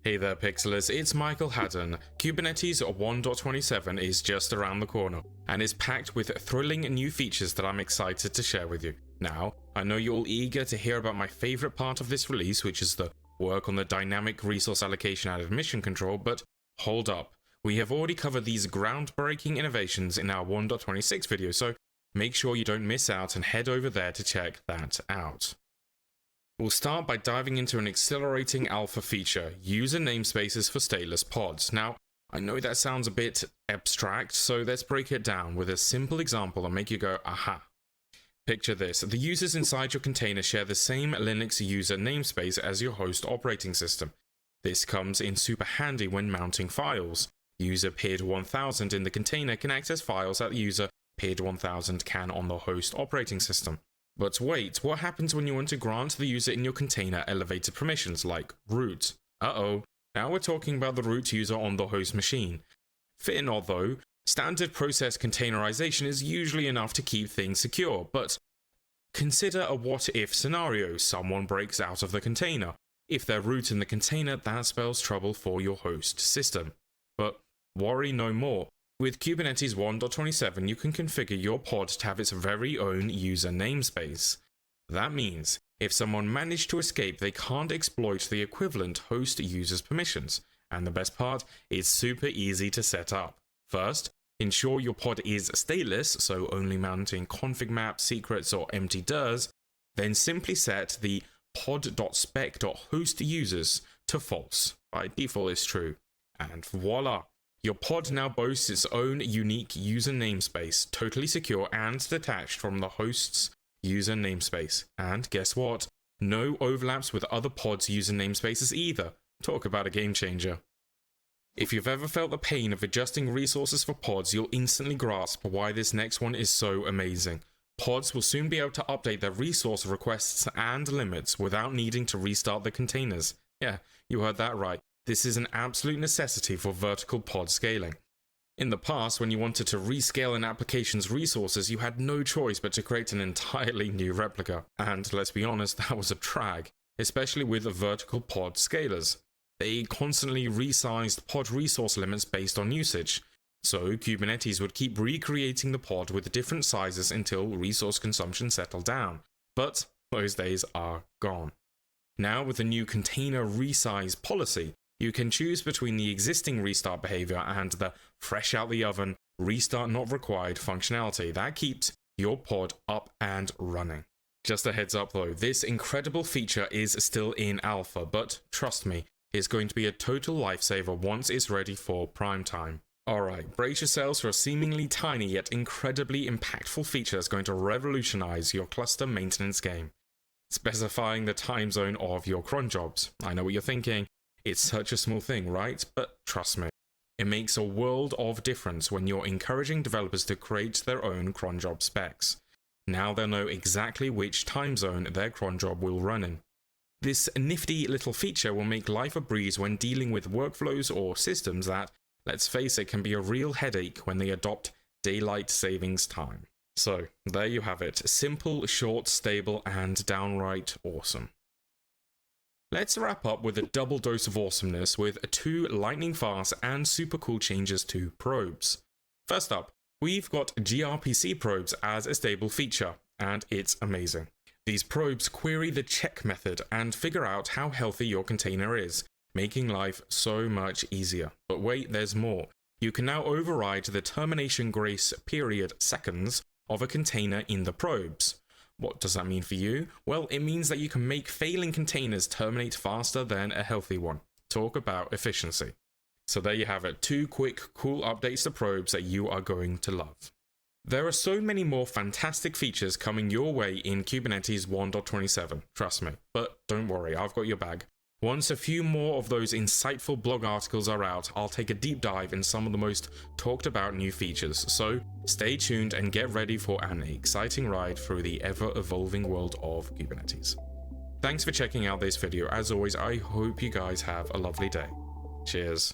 Hey there Pixelers, it's Michael Haddon. Kubernetes 1.27 is just around the corner and is packed with thrilling new features that I'm excited to share with you. Now, I know you're all eager to hear about my favorite part of this release, which is the work on the dynamic resource allocation and admission control, but hold up. We have already covered these groundbreaking innovations in our 1.26 video, so make sure you don't miss out and head over there to check that out. We'll start by diving into an exhilarating alpha feature, user namespaces for stateless pods. Now, I know that sounds a bit abstract, so let's break it down with a simple example and make you go, aha. Picture this, the users inside your container share the same Linux user namespace as your host operating system. This comes in super handy when mounting files. User PID 1000 in the container can access files that user PID 1000 can on the host operating system. But wait, what happens when you want to grant the user in your container elevated permissions like root? Uh-oh, now we're talking about the root user on the host machine. Fear not though, standard process containerization is usually enough to keep things secure, but consider a what-if scenario. Someone breaks out of the container. If they're root in the container, that spells trouble for your host system. But worry no more. With Kubernetes 1.27, you can configure your pod to have its very own user namespace. That means, if someone managed to escape, they can't exploit the equivalent host user's permissions. And the best part, it's super easy to set up. First, ensure your pod is stateless, so only mounting config maps, secrets, or empty drs. Then simply set the pod.spec.host users to false. By default, it's true. And voila! Your pod now boasts its own unique user namespace, totally secure and detached from the host's user namespace. And guess what? No overlaps with other pods' user namespaces either. Talk about a game changer. If you've ever felt the pain of adjusting resources for pods, you'll instantly grasp why this next one is so amazing. Pods will soon be able to update their resource requests and limits without needing to restart the containers. Yeah, you heard that right. This is an absolute necessity for vertical pod scaling. In the past, when you wanted to rescale an application's resources, you had no choice but to create an entirely new replica. And let's be honest, that was a drag, especially with vertical pod scalers. They constantly resized pod resource limits based on usage. So Kubernetes would keep recreating the pod with different sizes until resource consumption settled down. But those days are gone. Now with the new container resize policy, you can choose between the existing restart behavior and the fresh out the oven, restart not required functionality that keeps your pod up and running. Just a heads up though, this incredible feature is still in alpha, but trust me, it's going to be a total lifesaver once it's ready for prime time. Alright, brace yourselves for a seemingly tiny yet incredibly impactful feature that's going to revolutionize your cluster maintenance game. Specifying the time zone of your cron jobs. I know what you're thinking. It's such a small thing, right? But trust me, it makes a world of difference when you're encouraging developers to create their own cron job specs. Now they'll know exactly which time zone their cron job will run in. This nifty little feature will make life a breeze when dealing with workflows or systems that, let's face it, can be a real headache when they adopt daylight savings time. So there you have it, simple, short, stable, and downright awesome. Let's wrap up with a double dose of awesomeness with 2 lightning fast and super cool changes to probes. First up, we've got gRPC probes as a stable feature, and it's amazing. These probes query the check method and figure out how healthy your container is, making life so much easier. But wait, there's more. You can now override the termination grace period seconds of a container in the probes. What does that mean for you? Well, it means that you can make failing containers terminate faster than a healthy one. Talk about efficiency. So there you have it, 2 quick, cool updates to probes that you are going to love. There are so many more fantastic features coming your way in Kubernetes 1.27, trust me. But don't worry, I've got your bag. Once a few more of those insightful blog articles are out, I'll take a deep dive in some of the most talked about new features, so stay tuned and get ready for an exciting ride through the ever-evolving world of Kubernetes. Thanks for checking out this video. As always, I hope you guys have a lovely day. Cheers.